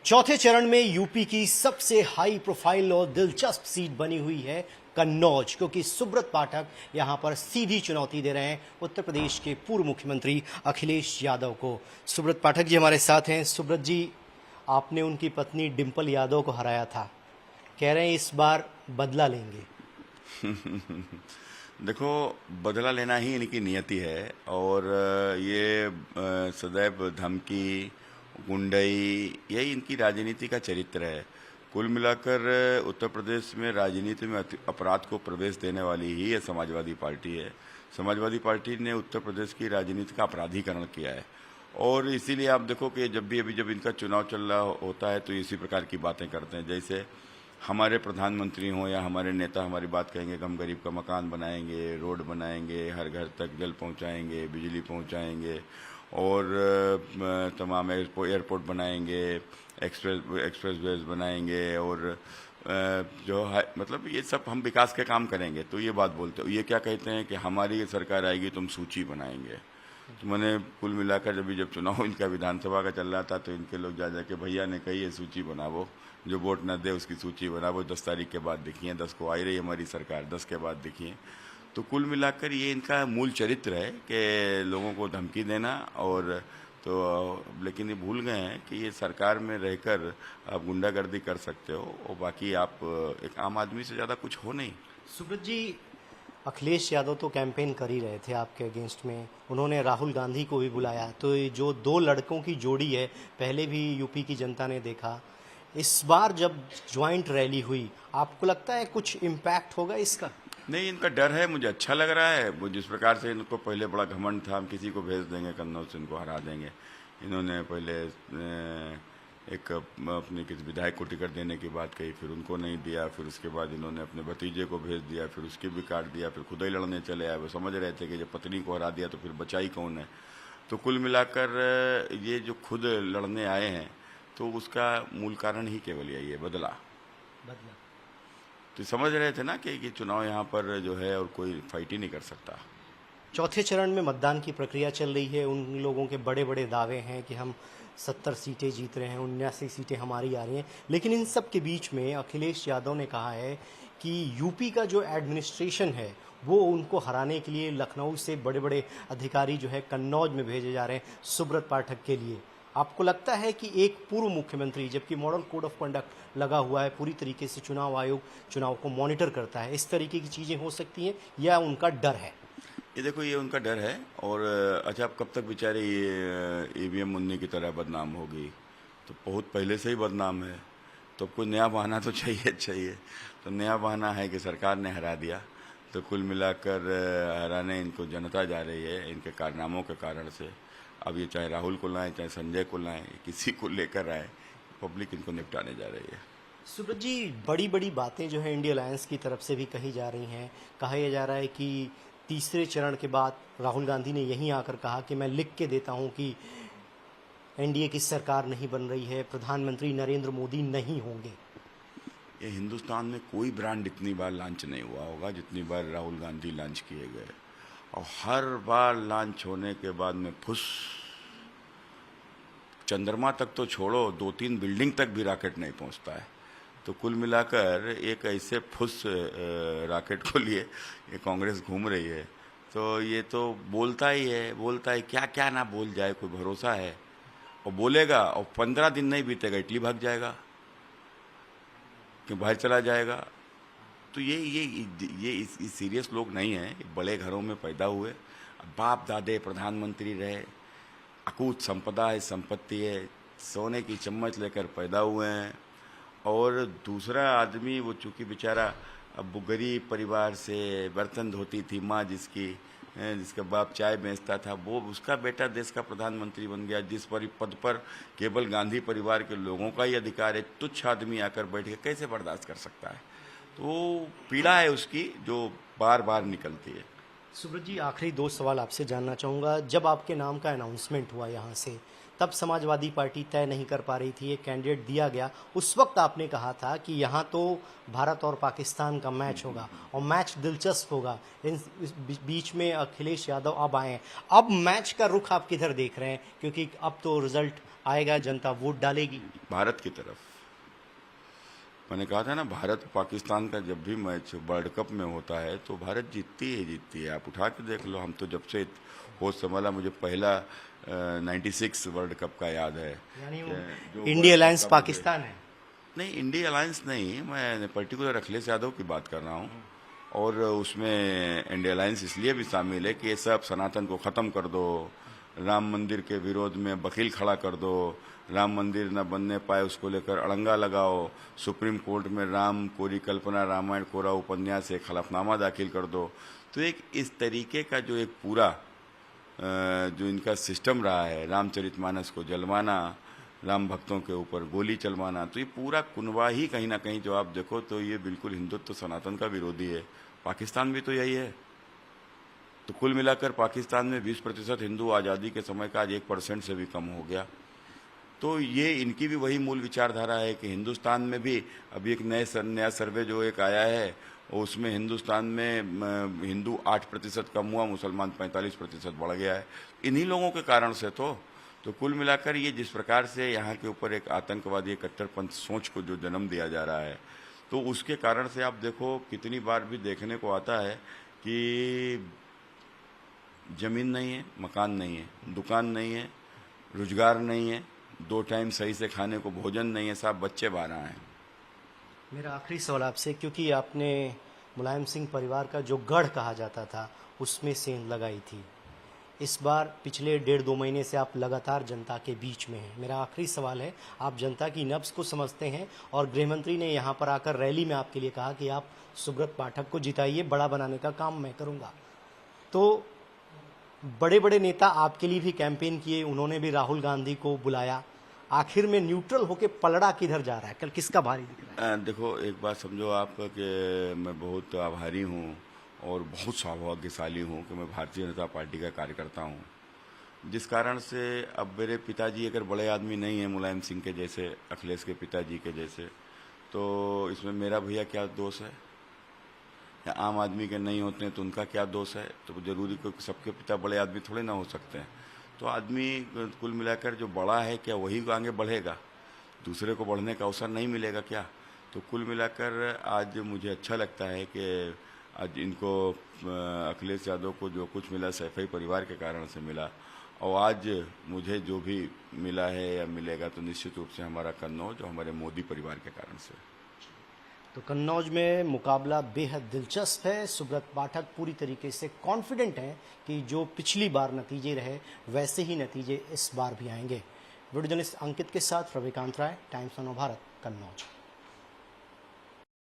चौथे चरण में यूपी की सबसे हाई प्रोफाइल और दिलचस्प सीट बनी हुई है कन्नौज, क्योंकि सुब्रत पाठक यहां पर सीधी चुनौती दे रहे हैं उत्तर प्रदेश के पूर्व मुख्यमंत्री अखिलेश यादव को। सुब्रत पाठक जी हमारे साथ हैं। सुब्रत जी, आपने उनकी पत्नी डिंपल यादव को हराया था, कह रहे हैं इस बार बदला लेंगे। देखो, बदला लेना ही इनकी नियति है और ये सदैव धमकी, गुंडई, यही इनकी राजनीति का चरित्र है। कुल मिलाकर उत्तर प्रदेश में राजनीति में अपराध को प्रवेश देने वाली ही ये समाजवादी पार्टी है। समाजवादी पार्टी ने उत्तर प्रदेश की राजनीति का अपराधीकरण किया है और इसीलिए आप देखो कि जब इनका चुनाव चल रहा होता है तो इसी प्रकार की बातें करते हैं। जैसे हमारे प्रधानमंत्री हों या हमारे नेता हमारी बात कहेंगे कि हम गरीब का मकान बनाएंगे, रोड बनाएंगे, हर घर तक जल पहुंचाएंगे, बिजली पहुंचाएंगे और तमाम एयरपोर्ट बनाएंगे, एक्सप्रेसवेज बनाएंगे और मतलब ये सब हम विकास के काम करेंगे। तो ये बात बोलते हो, ये क्या कहते हैं कि हमारी सरकार आएगी तो हम सूची बनाएंगे। तो मैंने कुल मिलाकर जब चुनाव इनका विधानसभा का चल रहा था तो इनके लोग जा के भैया ने कही ये सूची बनावो, जो वोट न दे उसकी सूची बनावो, 10 तारीख के बाद देखिए, 10 को आई रही हमारी सरकार, 10 के बाद देखिए। तो कुल मिलाकर ये इनका मूल चरित्र है कि लोगों को धमकी देना और लेकिन ये भूल गए हैं कि ये सरकार में रहकर आप गुंडागर्दी कर सकते हो और बाकी आप एक आम आदमी से ज़्यादा कुछ हो नहीं। सुब्रत जी, अखिलेश यादव तो कैंपेन कर ही रहे थे आपके अगेंस्ट में, उन्होंने राहुल गांधी को भी बुलाया। तो ये जो दो लड़कों की जोड़ी है, पहले भी यूपी की जनता ने देखा, इस बार जब ज्वाइंट रैली हुई, आपको लगता है कुछ इम्पैक्ट होगा इसका? नहीं, इनका डर है, मुझे अच्छा लग रहा है। वो जिस प्रकार से इनको पहले बड़ा घमंड था, हम किसी को भेज देंगे कन्नौज से इनको हरा देंगे। इन्होंने पहले एक अपने किसी विधायक को टिकट देने की बात कही, फिर उनको नहीं दिया, फिर उसके बाद इन्होंने अपने भतीजे को भेज दिया, फिर उसकी भी काट दिया, फिर खुद ही लड़ने चले आए। वो समझ रहे थे कि जब पत्नी को हरा दिया तो फिर बचाई कौन है। तो कुल मिलाकर ये जो खुद लड़ने आए हैं तो उसका मूल कारण ही केवल यही है, बदला। तो समझ रहे थे ना कि चुनाव यहाँ पर जो है और कोई फाइट ही नहीं कर सकता। चौथे चरण में मतदान की प्रक्रिया चल रही है। उन लोगों के बड़े बड़े दावे हैं कि हम 70 सीटें जीत रहे हैं, 79 सीटें हमारी आ रही हैं। लेकिन इन सब के बीच में अखिलेश यादव ने कहा है कि यूपी का जो एडमिनिस्ट्रेशन है वो उनको हराने के लिए लखनऊ से बड़े बड़े अधिकारी जो है कन्नौज में भेजे जा रहे हैं सुब्रत पाठक के लिए। आपको लगता है कि एक पूर्व मुख्यमंत्री, जबकि मॉडल कोड ऑफ कंडक्ट लगा हुआ है, पूरी तरीके से चुनाव आयोग चुनाव को मॉनिटर करता है, इस तरीके की चीज़ें हो सकती हैं या उनका डर है? ये देखो, ये उनका डर है और अच्छा, अब कब तक बेचारे ये ईवीएम मुन्नी की तरह बदनाम होगी? तो बहुत पहले से ही बदनाम है, तो कोई नया बहाना तो चाहिए। तो नया बहाना है कि सरकार ने हरा दिया। तो कुल मिलाकर हराने इनको जनता जा रही है इनके कारनामों के कारण से। अब ये चाहे राहुल को लाएं, चाहे संजय को लाएं, किसी को लेकर आए, पब्लिक इनको निपटाने जा रही है। सुब्रत जी, बड़ी बड़ी बातें जो है इंडिया अलायंस की तरफ से भी कही जा रही हैं। कहा यह जा रहा है कि तीसरे चरण के बाद राहुल गांधी ने यहीं आकर कहा कि मैं लिख के देता हूं कि एनडीए की सरकार नहीं बन रही है, प्रधानमंत्री नरेंद्र मोदी नहीं होंगे। ये हिंदुस्तान में कोई ब्रांड इतनी बार लॉन्च नहीं हुआ होगा जितनी बार राहुल गांधी लॉन्च किए गए, और हर बार लॉन्च होने के बाद में फुस, चंद्रमा तक तो छोड़ो, 2-3 बिल्डिंग तक भी रॉकेट नहीं पहुंचता है। तो कुल मिलाकर एक ऐसे फुस रॉकेट को लिए ये कांग्रेस घूम रही है। तो ये तो बोलता है, क्या क्या ना बोल जाए, कोई भरोसा है? और बोलेगा और 15 दिन नहीं बीतेगा इटली भाग जाएगा कि बाहर चला जाएगा। तो ये सीरियस लोग नहीं हैं, बड़े घरों में पैदा हुए, बाप दादे प्रधानमंत्री रहे, अकूत संपदा है, संपत्ति है, सोने की चम्मच लेकर पैदा हुए हैं। और दूसरा आदमी, वो चूँकि बेचारा अब गरीब परिवार से, बर्तन धोती थी माँ जिसका बाप चाय बेचता था, वो उसका बेटा देश का प्रधानमंत्री बन गया, जिस पद पर केवल गांधी परिवार के लोगों का ही अधिकार है। तुच्छ आदमी आकर बैठ के कैसे बर्दाश्त कर सकता है? तो पीड़ा है उसकी जो बार बार निकलती है। सुब्रत जी, आखिरी 2 सवाल आपसे जानना चाहूँगा। जब आपके नाम का अनाउंसमेंट हुआ यहाँ से, तब समाजवादी पार्टी तय नहीं कर पा रही थी, एक कैंडिडेट दिया गया। उस वक्त आपने कहा था कि यहाँ तो भारत और पाकिस्तान का मैच होगा और मैच दिलचस्प होगा। इस बीच में अखिलेश यादव अब आए हैं। अब मैच का रुख आप किधर देख रहे हैं, क्योंकि अब तो रिजल्ट आएगा, जनता वोट डालेगी भारत की तरफ। मैंने कहा था ना, भारत पाकिस्तान का जब भी मैच वर्ल्ड कप में होता है तो भारत जीतती है। आप उठा के देख लो, हम तो जब से होश संभाला मुझे पहला 96 वर्ल्ड कप का याद है। यानी जो इंडिया वर्ल्ड अलायंस कप का पाकिस्तान है। नहीं, इंडिया अलायंस नहीं, मैं पर्टिकुलर अखिलेश यादव की बात कर रहा हूँ। और उसमें इंडिया अलायंस इसलिए भी शामिल है कि ये सब सनातन को ख़त्म कर दो, राम मंदिर के विरोध में वकील खड़ा कर दो, राम मंदिर न बनने पाए उसको लेकर अड़ंगा लगाओ, सुप्रीम कोर्ट में राम कोरी कल्पना रामायण कोरा उपन्यास एक हलफनामा दाखिल कर दो। तो एक इस तरीके का जो एक पूरा जो इनका सिस्टम रहा है, रामचरितमानस को जलवाना, राम भक्तों के ऊपर गोली चलवाना, तो ये पूरा कुनवा ही कहीं ना कहीं जो आप देखो तो ये बिल्कुल हिंदुत्व सनातन का विरोधी है। पाकिस्तान भी तो यही है। तो कुल मिलाकर पाकिस्तान में 20% हिंदू आज़ादी के समय का आज 1% से भी कम हो गया। तो ये इनकी भी वही मूल विचारधारा है कि हिंदुस्तान में भी अभी एक नया सर्वे जो एक आया है, उसमें हिंदुस्तान में हिंदू 8% कम हुआ, मुसलमान 45% बढ़ गया है। इन्हीं लोगों के कारण से तो कुल मिलाकर ये जिस प्रकार से यहाँ के ऊपर एक आतंकवादी कट्टरपंथ सोच को जो जन्म दिया जा रहा है, तो उसके कारण से आप देखो कितनी बार भी देखने को आता है कि ज़मीन नहीं है, मकान नहीं है, दुकान नहीं है, रोजगार नहीं है, 2 टाइम सही से खाने को भोजन नहीं है, साहब बच्चे 12 हैं। मेरा आखिरी सवाल आपसे, क्योंकि आपने मुलायम सिंह परिवार का जो गढ़ कहा जाता था उसमें सेंध लगाई थी, इस बार पिछले 1.5-2 महीने से आप लगातार जनता के बीच में हैं। मेरा आखिरी सवाल है, आप जनता की नब्ज़ को समझते हैं और गृहमंत्री ने यहाँ पर आकर रैली में आपके लिए कहा कि आप सुब्रत पाठक को जिताइए, बड़ा बनाने का काम मैं करूँगा। तो बड़े बड़े नेता आपके लिए भी कैंपेन किए, उन्होंने भी राहुल गांधी को बुलाया। आखिर में न्यूट्रल होके पलड़ा किधर जा रहा है, कल किसका भारी दिख रहा है? देखो, एक बात समझो आप कि मैं बहुत आभारी हूँ और बहुत सौभाग्यशाली हूँ कि मैं भारतीय जनता पार्टी का कार्यकर्ता हूँ, जिस कारण से अब मेरे पिताजी अगर बड़े आदमी नहीं हैं मुलायम सिंह के जैसे, अखिलेश के पिताजी के जैसे, तो इसमें मेरा भैया क्या दोष है? या आम आदमी के नहीं होते हैं तो उनका क्या दोष है? तो जरूरी को सबके पिता बड़े आदमी थोड़े ना हो सकते हैं। तो आदमी कुल मिलाकर जो बड़ा है क्या वही आगे बढ़ेगा, दूसरे को बढ़ने का अवसर नहीं मिलेगा क्या? तो कुल मिलाकर आज मुझे अच्छा लगता है कि आज इनको अखिलेश यादव को जो कुछ मिला सैफई परिवार के कारण से मिला, और आज मुझे जो भी मिला है या मिलेगा तो निश्चित रूप से हमारा कन्नौज और हमारे मोदी परिवार के कारण से। तो कन्नौज में मुकाबला बेहद दिलचस्प है। सुब्रत पाठक पूरी तरीके से कॉन्फिडेंट हैं कि जो पिछली बार नतीजे रहे वैसे ही नतीजे इस बार भी आएंगे। वीडियो जर्नलिस्ट अंकित के साथ रविकांत राय, टाइम्स ऑफ भारत, कन्नौज।